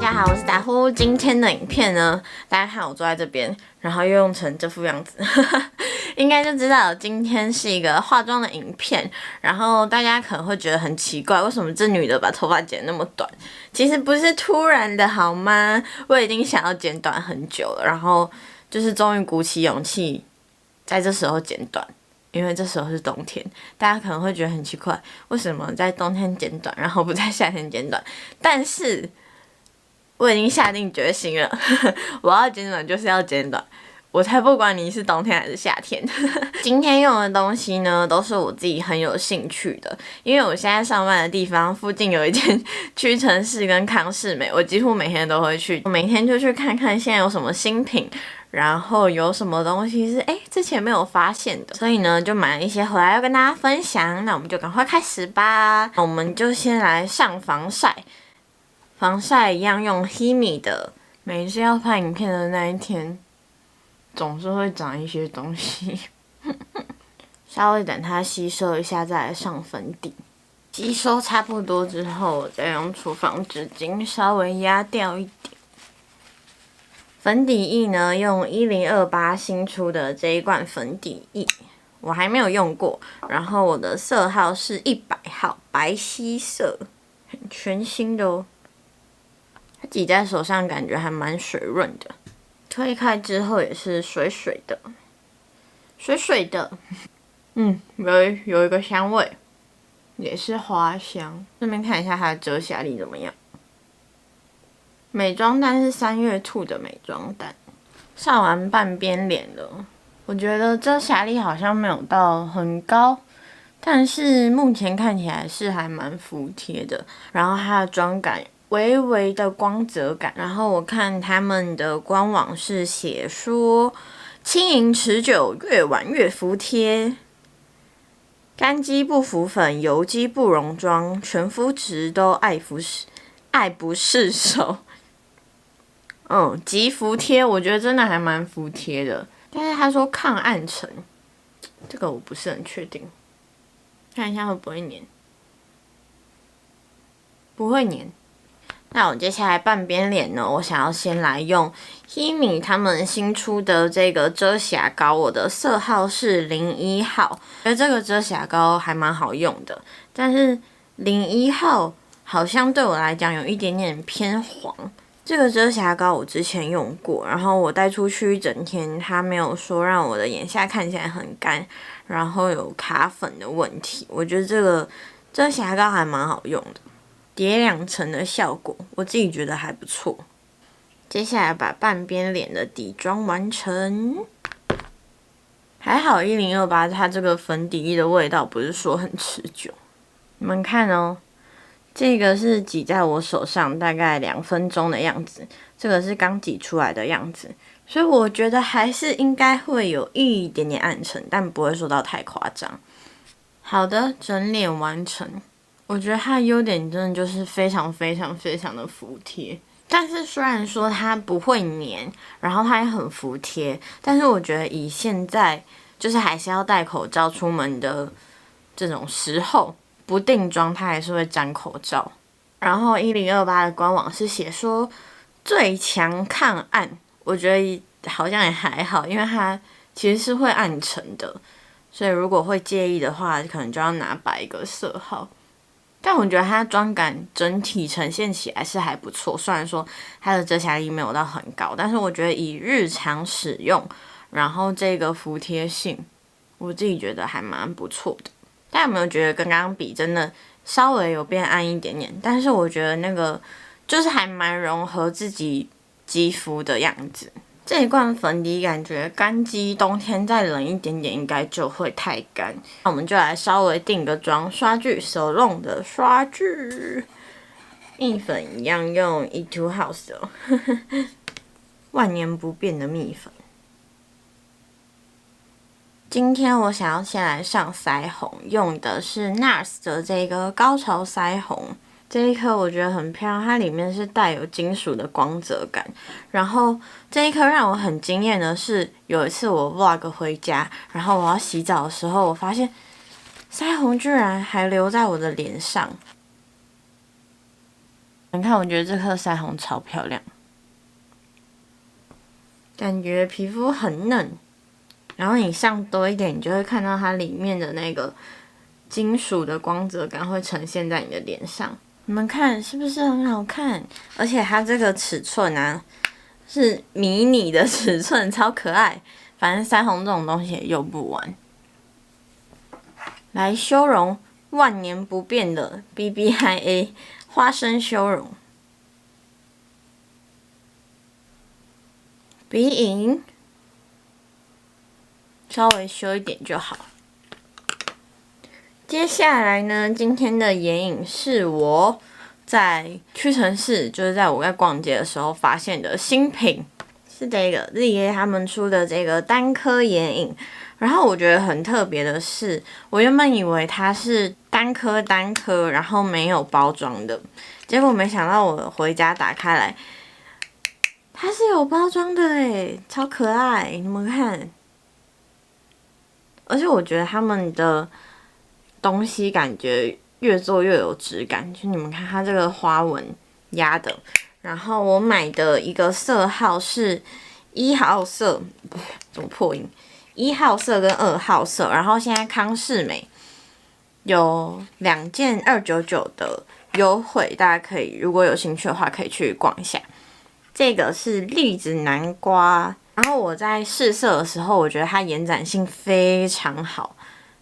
家好，我是达呼。今天的影片呢，大家看我坐在这边，然后又用成这副样子，应该就知道今天是一个化妆的影片。然后大家可能会觉得很奇怪，为什么这女的把头发剪那么短？其实不是突然的好吗？我已经想要剪短很久了，然后就是终于鼓起勇气，在这时候剪短。因为这时候是冬天，大家可能会觉得很奇怪，为什么在冬天剪短，然后不在夏天剪短？但是我已经下定决心了，我要剪短就是要剪短，我才不管你是冬天还是夏天。今天用的东西呢，都是我自己很有兴趣的，因为我现在上班的地方附近有一间屈臣氏跟康是美，我几乎每天都会去，我每天就去看看现在有什么新品。然后有什么东西是之前没有发现的，所以呢就买了一些回来要跟大家分享。那我们就赶快开始吧。我们就先来上防晒，防晒一样用 Himi 的。每次要拍影片的那一天，总是会长一些东西，稍微等它吸收一下再来上粉底。吸收差不多之后，我再用厨房纸巾稍微压掉一点。粉底液呢，用1028新出的这一罐粉底液，我还没有用过。然后我的色号是100号，白皙色，很全新的哦。它挤在手上感觉还蛮水润的，推开之后也是水水的，水水的。有一个香味，也是花香。顺便看一下它的遮瑕力怎么样。美妆蛋是3月兔的美妆蛋，上完半边脸了，我觉得遮瑕力好像没有到很高，但是目前看起来是还蛮服帖的。然后它的妆感微微的光泽感，然后我看他们的官网是写说轻盈持久，越晚越服帖，干肌不浮粉，油肌不溶妆，全肤质都爱不释手。极服帖，我觉得真的还蛮服帖的。但是他说抗暗沉，这个我不是很确定。看一下会不会黏，不会黏。那我接下来半边脸呢，我想要先来用 Himi 他们新出的这个遮瑕膏，我的色号是01号。觉得这个遮瑕膏还蛮好用的，但是01号好像对我来讲有一点点偏黄。这个遮瑕膏我之前用过，然后我带出去一整天，它没有说让我的眼下看起来很干，然后有卡粉的问题。我觉得这个遮瑕膏还蛮好用的，叠2层的效果，我自己觉得还不错。接下来把半边脸的底妆完成，还好1028它这个粉底液的味道不是说很持久，你们看哦。这个是挤在我手上大概2分钟的样子，这个是刚挤出来的样子，所以我觉得还是应该会有一点点暗沉，但不会说到太夸张。好的，整脸完成。我觉得它的优点真的就是非常非常非常的服帖，但是虽然说它不会黏，然后它也很服帖，但是我觉得以现在就是还是要戴口罩出门的这种时候，不定妆它还是会沾口罩。然后1028的官网是写说最强抗暗，我觉得好像也还好，因为它其实是会暗沉的，所以如果会介意的话，可能就要拿白个色号。但我觉得它妆感整体呈现起来是还不错，虽然说它的遮瑕力没有到很高，但是我觉得以日常使用，然后这个服帖性，我自己觉得还蛮不错的。大家有没有觉得跟刚刚比真的稍微有变暗一点点？但是我觉得那个就是还蛮融合自己肌肤的样子。这一罐粉底感觉干肌冬天再冷一点点应该就会太干。那我们就来稍微定个妆，刷具手弄的刷具，蜜粉一样用Etude House 的万年不变的蜜粉。今天我想要先来上腮红，用的是 NARS 的这个高潮腮红。这一颗我觉得很漂亮，它里面是带有金属的光泽感。然后这一颗让我很惊艳的是，有一次我 vlog 回家，然后我要洗澡的时候，我发现腮红居然还留在我的脸上。你看，我觉得这颗腮红超漂亮，感觉皮肤很嫩。然后你上多一点，你就会看到它里面的那个金属的光泽感会呈现在你的脸上。你们看是不是很好看？而且它这个尺寸啊，是迷你的尺寸，超可爱。反正腮红这种东西也用不完。来修容万年不变的 BBIA 花生修容，鼻影稍微修一点就好。接下来呢，今天的眼影是我在屈臣氏，就是在我在逛街的时候发现的新品，是这个ZA 他们出的这个单颗眼影。然后我觉得很特别的是，我原本以为它是单颗，然后没有包装的，结果没想到我回家打开来，它是有包装的诶，超可爱！你们看，而且我觉得他们的东西感觉越做越有质感，就你们看它这个花纹压的。然后我买的一个色号是1号色，怎么破音？1号色跟2号色，然后现在康是美有2件299的优惠，大家可以如果有兴趣的话可以去逛一下。这个是栗子南瓜，然后我在试色的时候，我觉得它延展性非常好，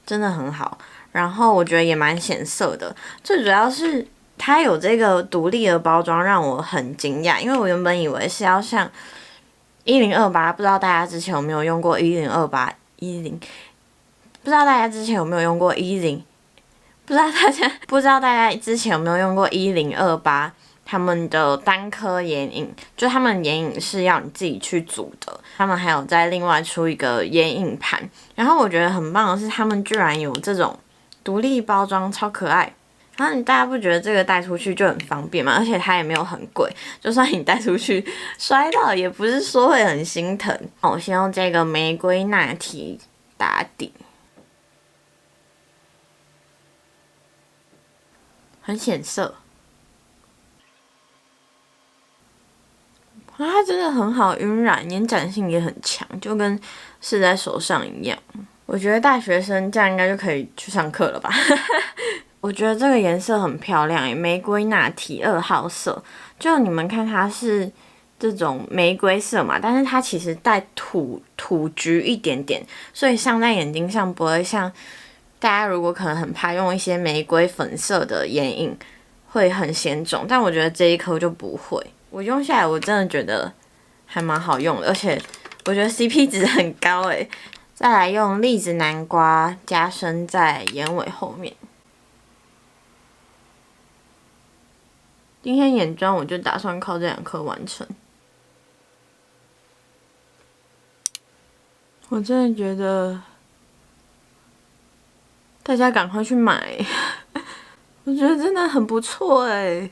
真的很好。然后我觉得也蛮显色的，最主要是它有这个独立的包装，让我很惊讶，因为我原本以为是要像1028，不知道大家之前有没有用过1028，不知道大家之前有没有用过不知道大家之前有没有用过1028他们的单颗眼影，就他们眼影是要你自己去组的，他们还有再另外出一个眼影盘。然后我觉得很棒的是，他们居然有这种独立包装，超可爱。然后大家不觉得这个带出去就很方便吗？而且它也没有很贵，就算你带出去摔到，也不是说会很心疼。我先用这个玫瑰拿铁打底，很显色。它真的很好晕染，延展性也很强，就跟试在手上一样。我觉得大学生这样应该就可以去上课了吧。我觉得这个颜色很漂亮耶，玫瑰拿铁2号色，就你们看它是这种玫瑰色嘛，但是它其实带土橘一点点，所以上在眼睛上不会像大家如果可能很怕用一些玫瑰粉色的眼影会很显肿，但我觉得这一颗就不会。我用下来我真的觉得还蛮好用的，而且我觉得 CP 值很高诶。再来用栗子南瓜加深在眼尾后面。今天眼妆我就打算靠这2颗完成。我真的觉得大家赶快去买，我觉得真的很不错诶，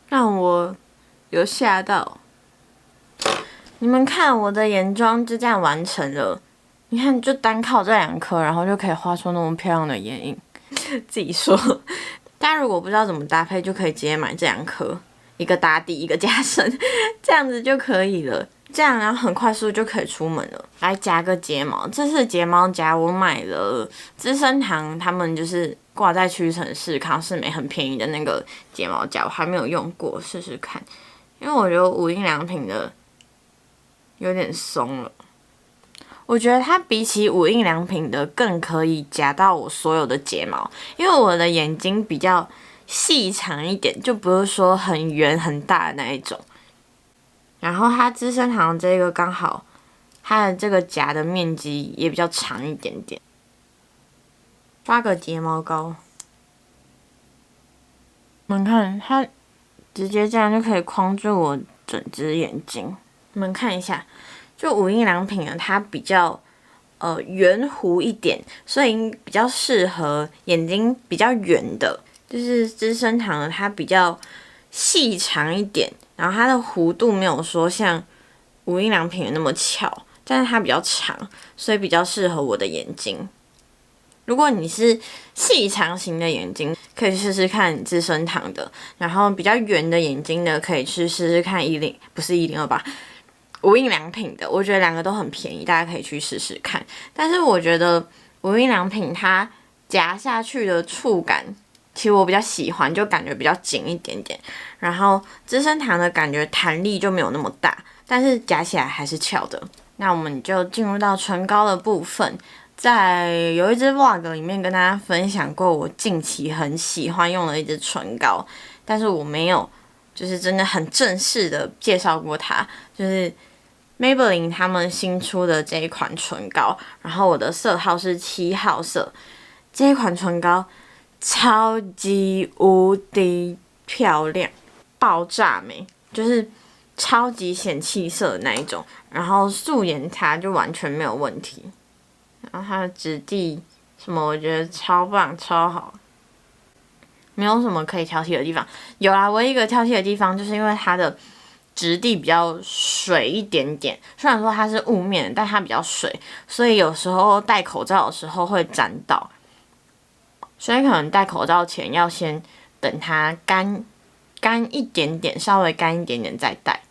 让我有吓到。你们看我的眼妆就这样完成了，你看就单靠这2颗，然后就可以画出那么漂亮的眼影。自己说，大家如果不知道怎么搭配，就可以直接买这2颗，一个打底，一个加深，这样子就可以了。这样然后很快速就可以出门了。来夹个睫毛，这次睫毛夹我买了资生堂，他们就是挂在屈臣氏、康是美很便宜的那个睫毛夹，我还没有用过，试试看。因为我觉得无印良品的有点松了，我觉得它比起无印良品的更可以夹到我所有的睫毛，因为我的眼睛比较细长一点，就不是说很圆很大的那一种。然后它资生堂这个刚好，它的这个夹的面积也比较长一点点。刷个睫毛膏，你们看它直接这样就可以框住我整只眼睛。你们看一下，就无印良品的它比较圆弧一点，所以比较适合眼睛比较圆的。就是资生堂的它比较细长一点，然后它的弧度没有说像无印良品的那么翘，但是它比较长，所以比较适合我的眼睛。如果你是细长型的眼睛，可以试试看资生堂的；然后比较圆的眼睛的，可以去试试看不是1028，无印良品的。我觉得两个都很便宜，大家可以去试试看。但是我觉得无印良品它夹下去的触感，其实我比较喜欢，就感觉比较紧一点点。然后资生堂的感觉弹力就没有那么大，但是夹起来还是翘的。那我们就进入到唇膏的部分。在有一支 vlog 里面跟大家分享过，我近期很喜欢用的一支唇膏，但是我没有就是真的很正式的介绍过它，就是 Maybelline 他们新出的这一款唇膏，然后我的色号是7号色。这一款唇膏超级无敌漂亮，爆炸美，就是超级显气色的那一种，然后素颜它就完全没有问题。然后它的质地什么，我觉得超棒超好，没有什么可以挑剔的地方。有啦，唯一一个挑剔的地方就是因为它的质地比较水一点点，虽然说它是雾面，但它比较水，所以有时候戴口罩的时候会沾到，所以可能戴口罩前要先等它干一点点，稍微干一点点再戴。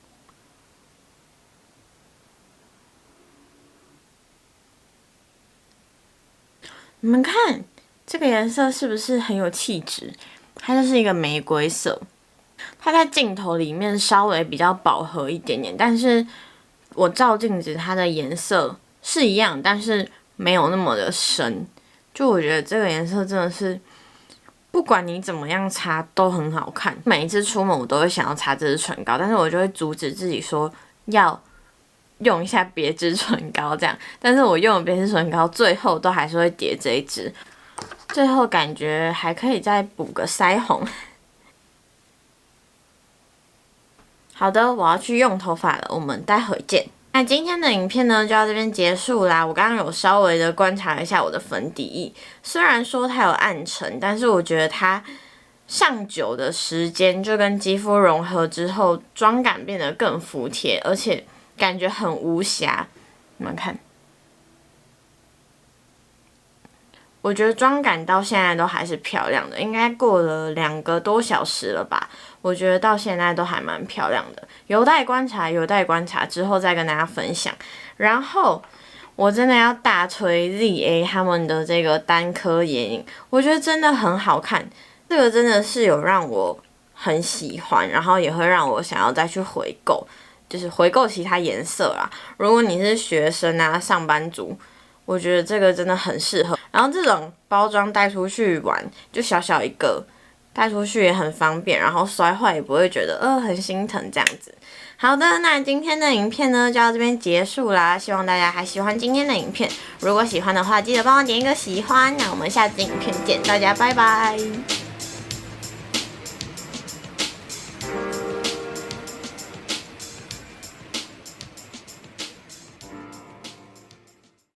你们看这个颜色是不是很有气质？它就是一个玫瑰色，它在镜头里面稍微比较饱和一点点，但是我照镜子它的颜色是一样，但是没有那么的深。就我觉得这个颜色真的是，不管你怎么样擦都很好看。每一次出门我都会想要擦这支唇膏，但是我就会阻止自己说要用一下别支唇膏这样，但是我用了别支唇膏，最后都还是会叠这一支，最后感觉还可以再补个腮红。好的，我要去用头发了，我们待会见。那今天的影片呢就到这边结束啦。我刚刚有稍微的观察一下我的粉底液，虽然说它有暗沉，但是我觉得它上久的时间就跟肌肤融合之后，妆感变得更服帖，而且感觉很无瑕。你们看，我觉得妆感到现在都还是漂亮的，应该过了2个多小时了吧？我觉得到现在都还蛮漂亮的，有待观察，有待观察，之后再跟大家分享。然后我真的要大推 ZA 他们的这个单颗眼影，我觉得真的很好看，这个真的是有让我很喜欢，然后也会让我想要再去回购，就是回购其他颜色啦。如果你是学生啊、上班族，我觉得这个真的很适合。然后这种包装带出去玩，就小小一个，带出去也很方便，然后摔坏也不会觉得很心疼这样子。好的，那今天的影片呢就到这边结束啦，希望大家还喜欢今天的影片。如果喜欢的话，记得帮我点一个喜欢。那我们下次影片见，大家拜拜。